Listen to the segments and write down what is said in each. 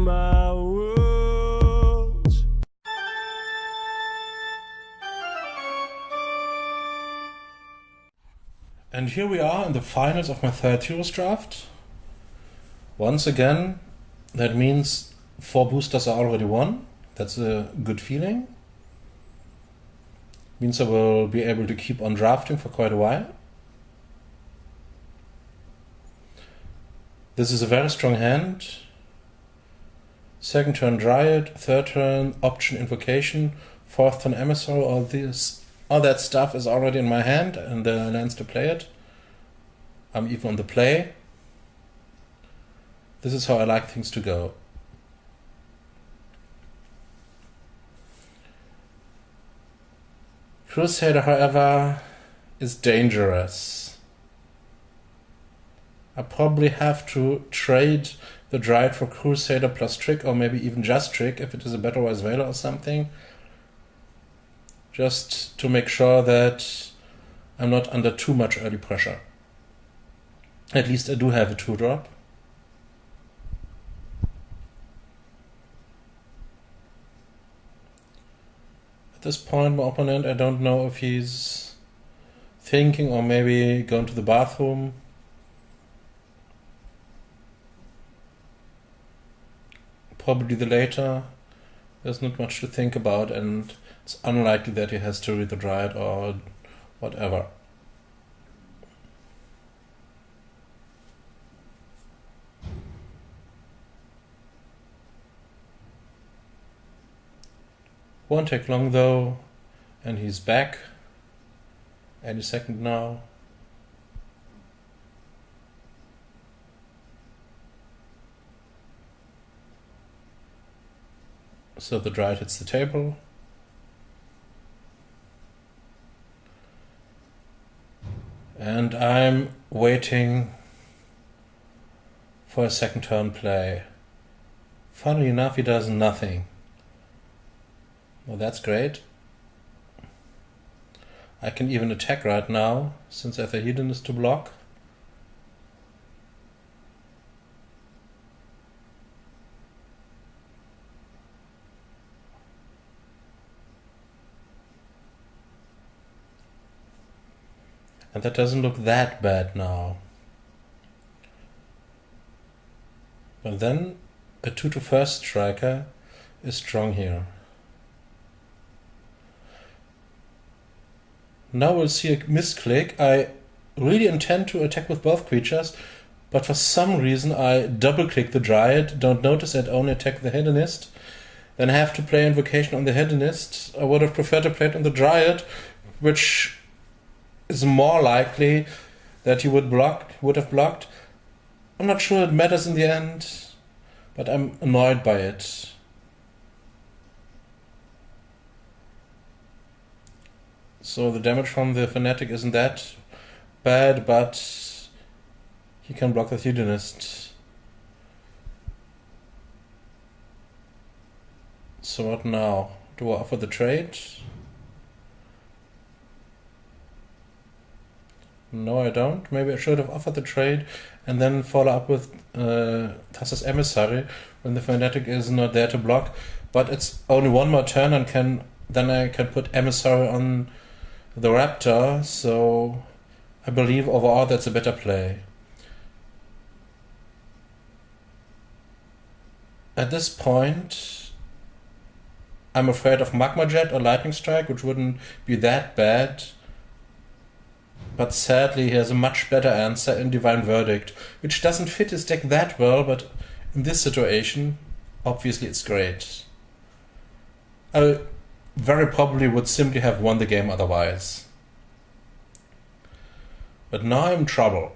my world. And here we are in the finals of my third Theros draft. Once again, that means 4 boosters are already won. That's a good feeling. Means I will be able to keep on drafting for quite a while. This is a very strong hand. Second turn Dryad, third turn option Invocation, fourth turn Emissary. All that stuff is already in my hand and the lands to play it. I'm even on the play. This is how I like things to go. Crusader, however, is dangerous. I probably have to trade the Dryad for Crusader plus Trick, or maybe even just Trick if it is a Battle-Wise Veiler or something. Just to make sure that I'm not under too much early pressure. At least I do have a 2-drop. At this point, my opponent, I don't know if he's thinking or maybe going to the bathroom. Probably the later. There's not much to think about, and it's unlikely that he has to read the Dryad or whatever. Won't take long though, and he's back any second now. So the Dryad hits the table. And I'm waiting for a second turn play. Funnily enough, he does nothing. Well, that's great. I can even attack right now, since I have a Hedonist to block. And that doesn't look that bad now. But then a 2 to first striker is strong here. Now we'll see a misclick. I really intend to attack with both creatures, but for some reason I double-click the Dryad, don't notice I'd only attack the Hedonist, then have to play Invocation on the Hedonist. I would have preferred to play it on the Dryad, which is more likely that he would have blocked. I'm not sure it matters in the end, but I'm annoyed by it. So the damage from the Fanatic isn't that bad, but he can block the Hedonist. So what now? Do I offer the trade? No, I don't. Maybe I should have offered the trade and then follow up with Thassa's Emissary when the Fanatic is not there to block. But it's only one more turn and then I can put Emissary on the Raptor, so I believe overall that's a better play. At this point, I'm afraid of Magma Jet or Lightning Strike, which wouldn't be that bad. But sadly, he has a much better answer in Divine Verdict, which doesn't fit his deck that well, but in this situation, obviously it's great. I very probably would simply have won the game otherwise. But now I'm in trouble.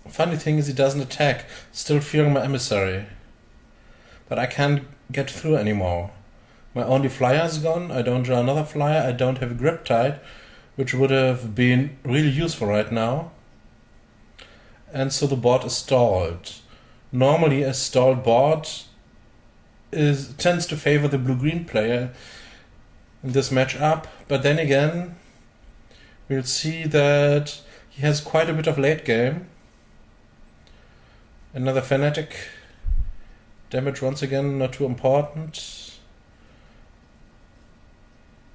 Funny thing is he doesn't attack, still fearing my Emissary. But I can't get through anymore. My only flyer is gone, I don't draw another flyer, I don't have a Griptide, which would have been really useful right now. And so the board is stalled. Normally a stalled board tends to favor the blue-green player in this matchup, but then again, we'll see that he has quite a bit of late game. Another Fanatic Damage once again not too important.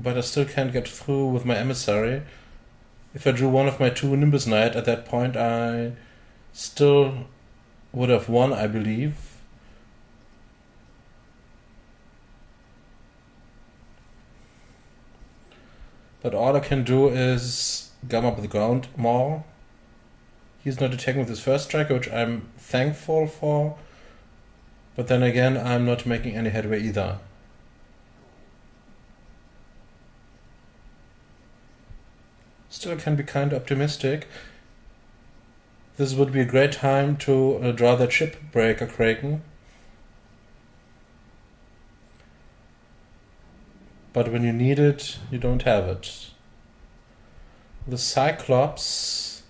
But I still can't get through with my emissary. If I drew one of my 2 Nimbus Knight at that point, I still would have won, I believe. But all I can do is gum up the ground more. He's not attacking with his first striker, which I'm thankful for. But then again, I'm not making any headway either. Still can be kind of optimistic. This would be a great time to draw that Shipbreaker Kraken. But when you need it, you don't have it. The Cyclops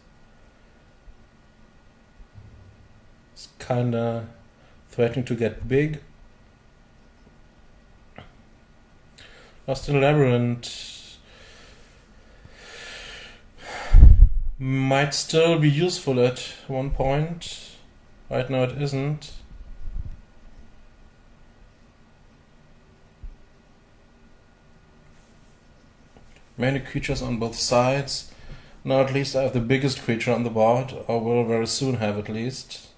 is kinda threatening to get big. Lost in Labyrinth might still be useful at one point. Right now it isn't. Many creatures on both sides. Now at least I have the biggest creature on the board, or will very soon have at least.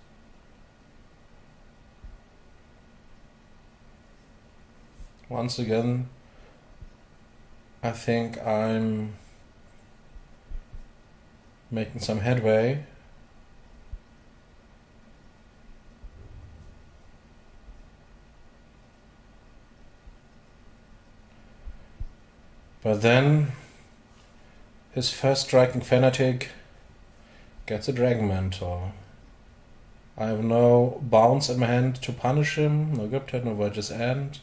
Once again, I think I'm making some headway. But then his first striking fanatic gets a Dragon Mentor. I have no bounce in my hand to punish him, no Griptide, no Voyage's End.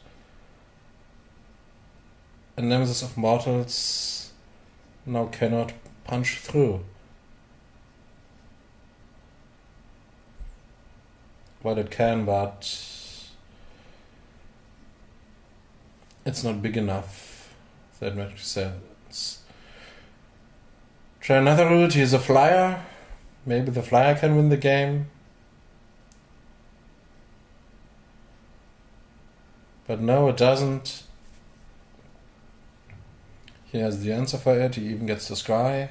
A Nemesis of Mortals now cannot punch through. Well, it can, but it's not big enough. That makes sense. Try another route. He's a flyer. Maybe the flyer can win the game. But no, it doesn't. He has the answer for it. He even gets the scry.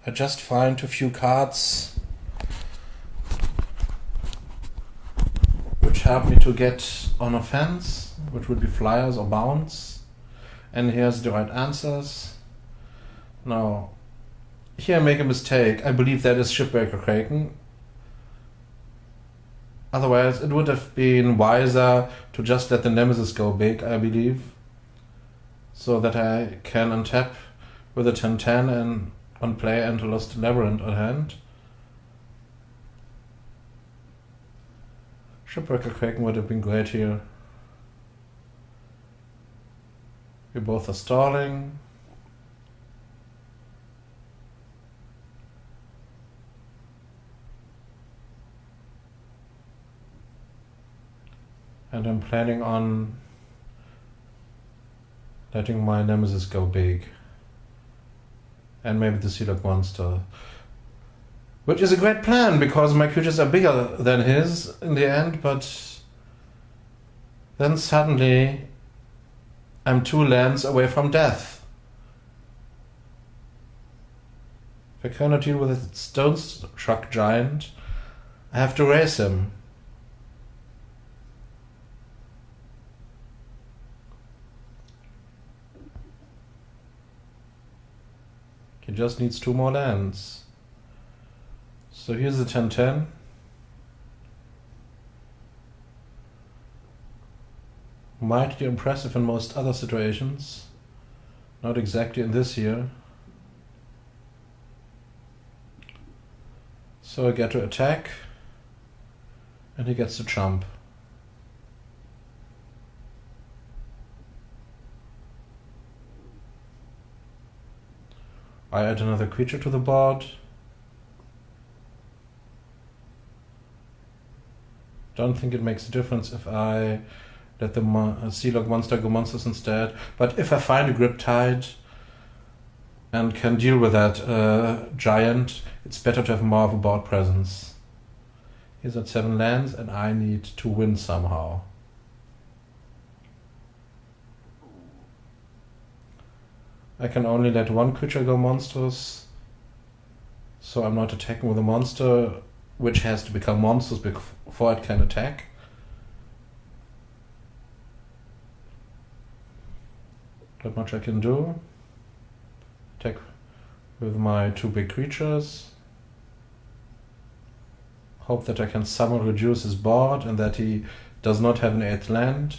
I just find a few cards which help me to get on offense, which would be flyers or bounce. And here's the right answers. Now, here I make a mistake. I believe that is Shipbreaker Kraken. Otherwise, it would have been wiser to just let the Nemesis go big, I believe. So that I can untap with a 10-10 and on play and to Lost Labyrinth on hand. Shipbreaker Kraken would have been great here. We both are stalling. And I'm planning on letting my Nemesis go big. And maybe the Sea Log Monster. Which is a great plan, because my creatures are bigger than his in the end, but then suddenly I'm 2 lands away from death. If I cannot deal with a Stone Shock Giant, I have to raise him. He just needs 2 more lands. So here's the 10-10. Might be impressive in most other situations. Not exactly in this here. So I get to attack. And he gets to jump. I add another creature to the board. Don't think it makes a difference if I let the Sea Log Monster go monsters instead. But if I find a Griptide, and can deal with that giant, it's better to have more of a board presence. He's at 7 lands and I need to win somehow. I can only let one creature go monstrous, so I'm not attacking with a monster which has to become monstrous before it can attack. Not much I can do. Attack with my 2 big creatures. Hope that I can somehow reduce his board and that he does not have an 8th land.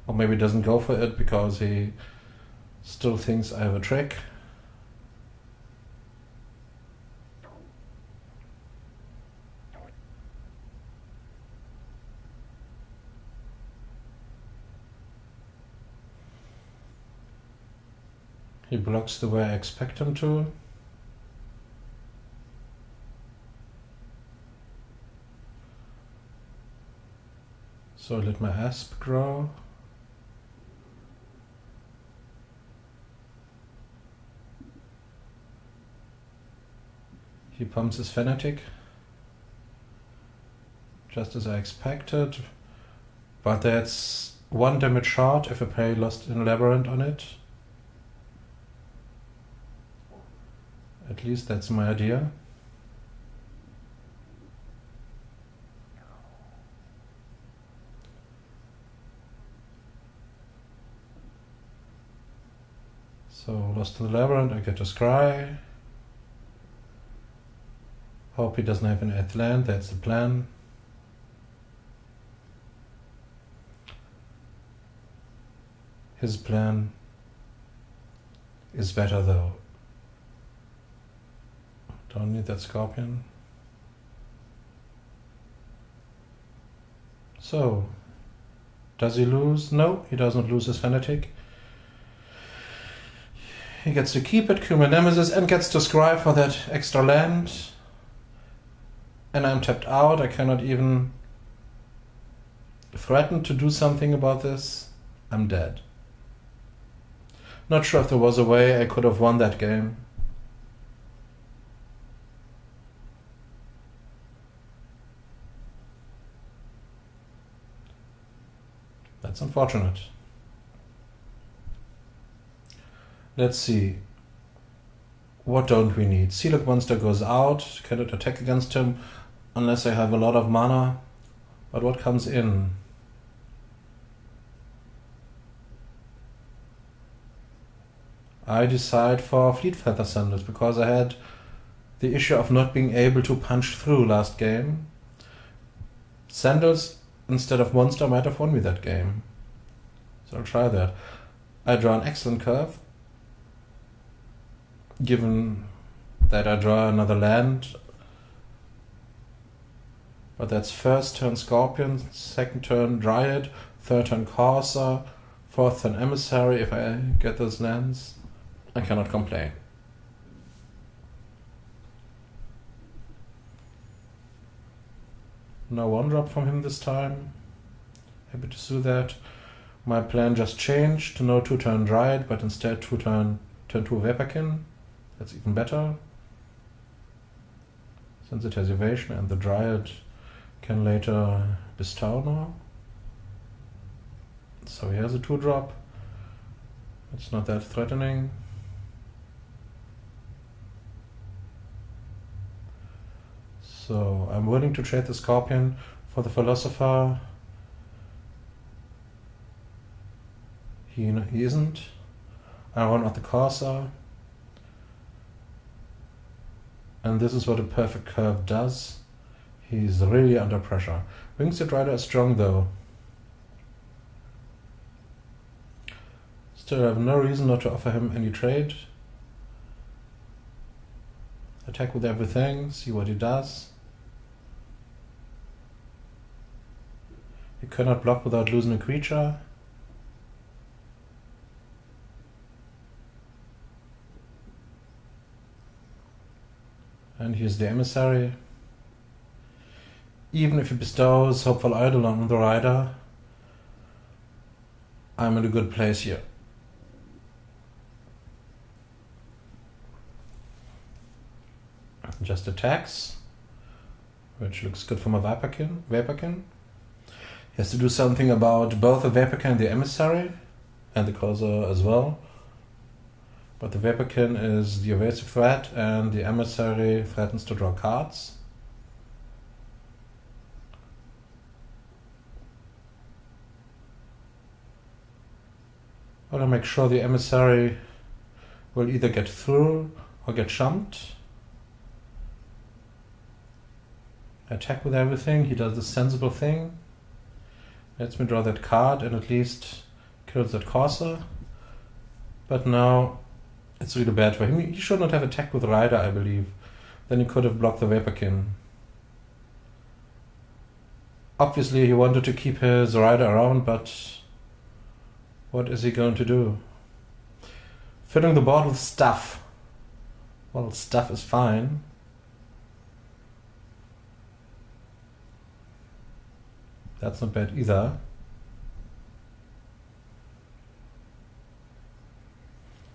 Or maybe doesn't go for it because he still thinks I have a trick. He blocks the way I expect him to. So I let my asp grow. He pumps his fanatic, just as I expected, but that's 1 damage short if I play Lost in Labyrinth on it. At least that's my idea. So Lost in the Labyrinth, I get a scry. Hope he doesn't have an 8th land, that's the plan. His plan is better though. Don't need that Scorpion. So, does he lose? No, he doesn't lose his Fanatic. He gets to keep it, Cumin Nemesis, and gets to scry for that extra land. And I'm tapped out. I cannot even threaten to do something about this. I'm dead. Not sure if there was a way I could have won that game. That's unfortunate. Let's see. What don't we need? Sealed Monster goes out. Cannot attack against him unless I have a lot of mana. But what comes in? I decide for Fleet Feather Sandals because I had the issue of not being able to punch through last game. Sandals instead of Monster might have won me that game. So I'll try that. I draw an excellent curve. Given that I draw another land. But that's first turn Scorpion, second turn Dryad, third turn Courser, fourth turn Emissary if I get those lands. I cannot complain. No 1-drop from him this time. Happy to see that. My plan just changed to no 2-turn Dryad, but instead turn 2 Vaporkin. That's even better. Since it has evasion and the Dryad can later bestow now. So he has a 2-drop. It's not that threatening. So I'm willing to trade the Scorpion for the Philosopher. He isn't. I run out the Courser. And this is what a perfect curve does. He's really under pressure. Wingsuit Rider is strong though. Still have no reason not to offer him any trade. Attack with everything, see what he does. He cannot block without losing a creature. And here's the Emissary. Even if he bestows Hopeful Idol on the rider, I'm in a good place here. Just attacks, which looks good for my Vaporkin. He has to do something about both the Vaporkin and the Emissary, and the Corsair as well. But the Vaporkin is the evasive threat, and the Emissary threatens to draw cards. I want to make sure the Emissary will either get through or get jumped. Attack with everything. He does the sensible thing. Lets me draw that card and at least kills that Corsair. But now it's really bad for him. He should not have attacked with Rider, I believe. Then he could have blocked the Vaporkin. Obviously he wanted to keep his Rider around, but what is he going to do? Filling the board with stuff. Well, stuff is fine. That's not bad either.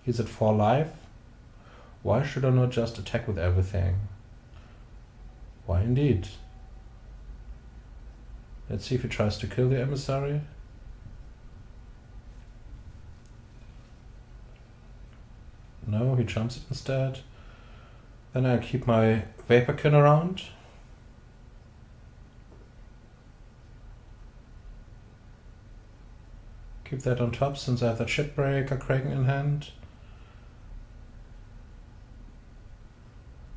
He's at 4 life. Why should I not just attack with everything? Why indeed? Let's see if he tries to kill the Emissary. No, he jumps it instead. Then I'll keep my Vaporkin around. Keep that on top since I have that Shipbreaker Kraken in hand.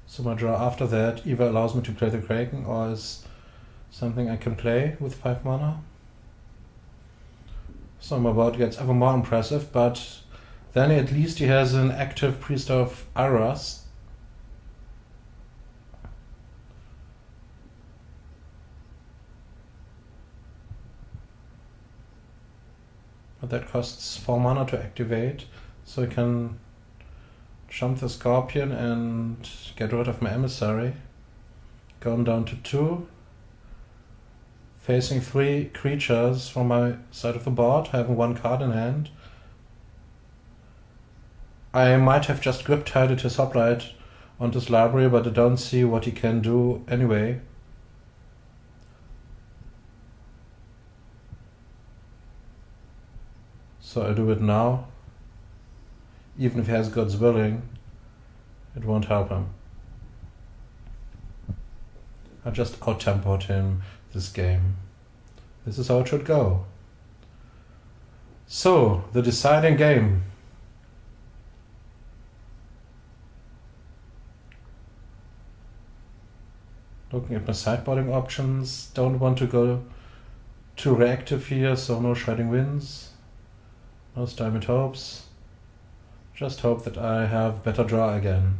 So my draw after that either allows me to play the Kraken or is something I can play with 5 mana. So my board gets ever more impressive, but then at least he has an active Priest of Iros. But that costs 4 mana to activate, so I can jump the Scorpion and get rid of my Emissary. Going down to 2. Facing 3 creatures from my side of the board, having 1 card in hand. I might have just grip-tided his Hoplite onto his library, but I don't see what he can do anyway. So I'll do it now. Even if he has God's Willing, it won't help him. I just out-tempoed him this game. This is how it should go. So, the deciding game. Looking at my sideboarding options, don't want to go too reactive here, so no Shredding Winds, no Stymied Hopes. Just hope that I have better draw again.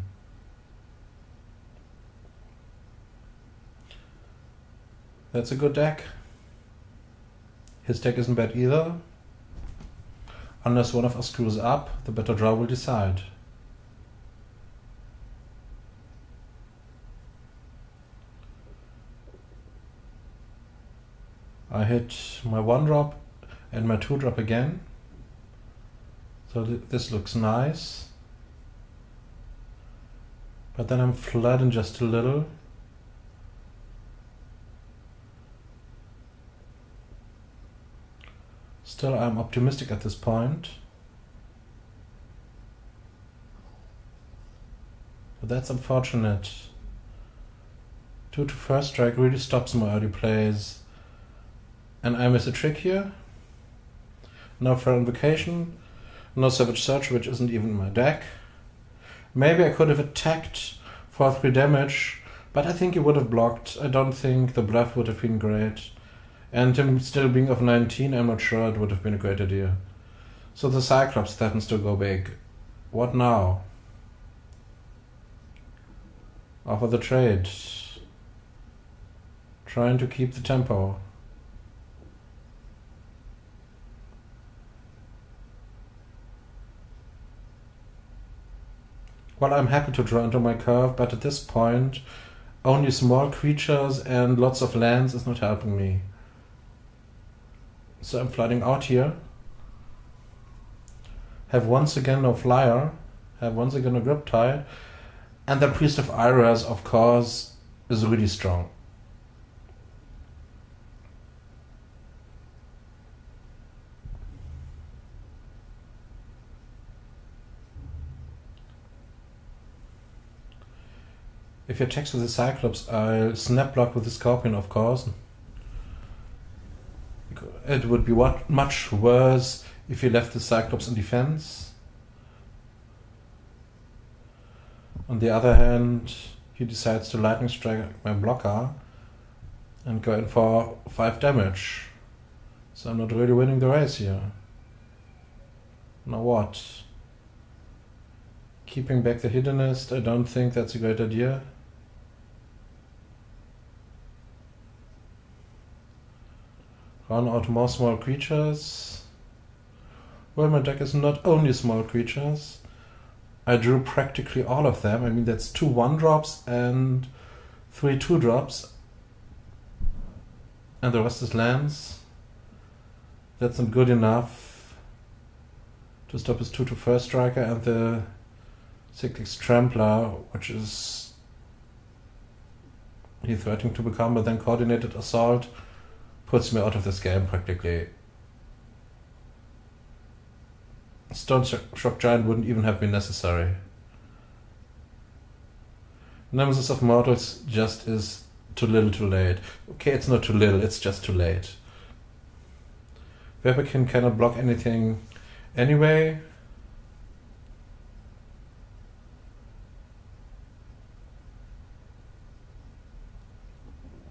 That's a good deck. His deck isn't bad either. Unless one of us screws up, the better draw will decide. I hit my 1-drop and my 2-drop again. So this looks nice. But then I'm flooding just a little. Still, I'm optimistic at this point. But that's unfortunate. 2 to first strike really stops my early plays. And I miss a trick here. No Feral Invocation. No Savage Search, which isn't even in my deck. Maybe I could have attacked for 3 damage, but I think he would have blocked. I don't think the bluff would have been great. And him still being of 19, I'm not sure it would have been a great idea. So the Cyclops threatens to go big. What now? Offer the trade. Trying to keep the tempo. Well, I'm happy to draw into my curve, but at this point, only small creatures and lots of lands is not helping me. So I'm flooding out here. Have once again no flyer. Have once again a grip tide. And the Priest of Iras, of course, is really strong. If he attacks with the Cyclops, I'll snap block with the Scorpion, of course. It would be much worse if he left the Cyclops in defense. On the other hand, he decides to Lightning Strike my blocker and go in for 5 damage. So I'm not really winning the race here. Now what? Keeping back the Hedonist, I don't think that's a great idea. Run out more small creatures. Well, my deck is not only small creatures. I drew practically all of them. I mean, that's 2 1-drops and 3 2-drops. And the rest is lands. That's not good enough to stop his 2/2 first striker and the Cyclic Trampler, which is he's threatening to become, but then Coordinated Assault puts me out of this game practically. Stone Shock Giant wouldn't even have been necessary. Nemesis of Mortals just is too little too late. Okay, it's not too little, it's just too late. Weberkin cannot block anything anyway.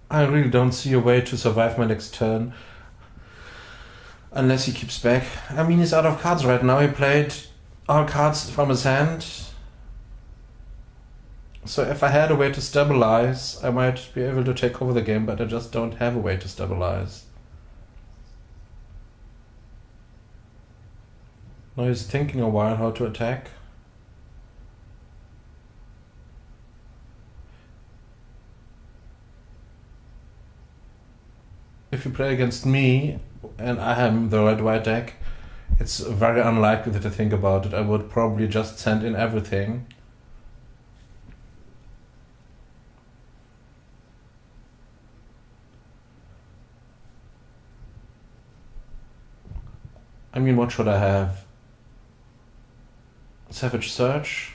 I really don't see a way to survive my next turn unless he keeps back. I mean, he's out of cards right now. He played all cards from his hand. So if I had a way to stabilize, I might be able to take over the game, but I just don't have a way to stabilize. Now he's thinking a while how to attack. If you play against me, and I have the red-white deck, it's very unlikely that I think about it. I would probably just send in everything. I mean, what should I have? Savage Surge?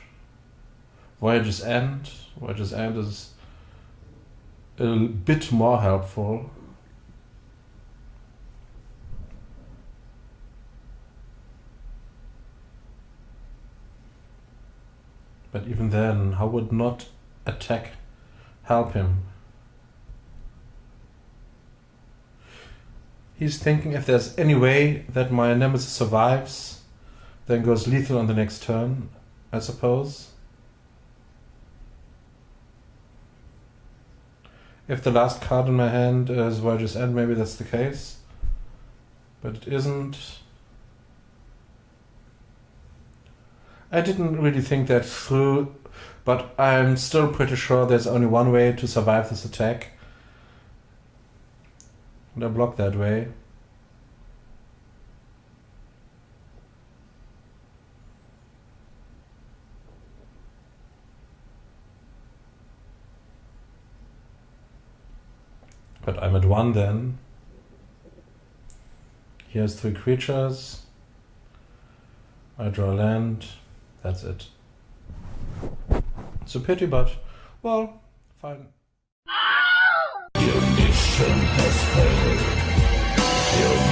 Voyage's End? Voyage's End is a bit more helpful. But even then, how would not attack help him? He's thinking if there's any way that my Nemesis survives, then goes lethal on the next turn, I suppose. If the last card in my hand is Voyage's End, maybe that's the case. But it isn't. I didn't really think that through, but I'm still pretty sure there's only one way to survive this attack. And I block that way. But I'm at 1 then. He has 3 creatures. I draw land. That's it. It's a pity, but, well, fine. Your mission has failed. Your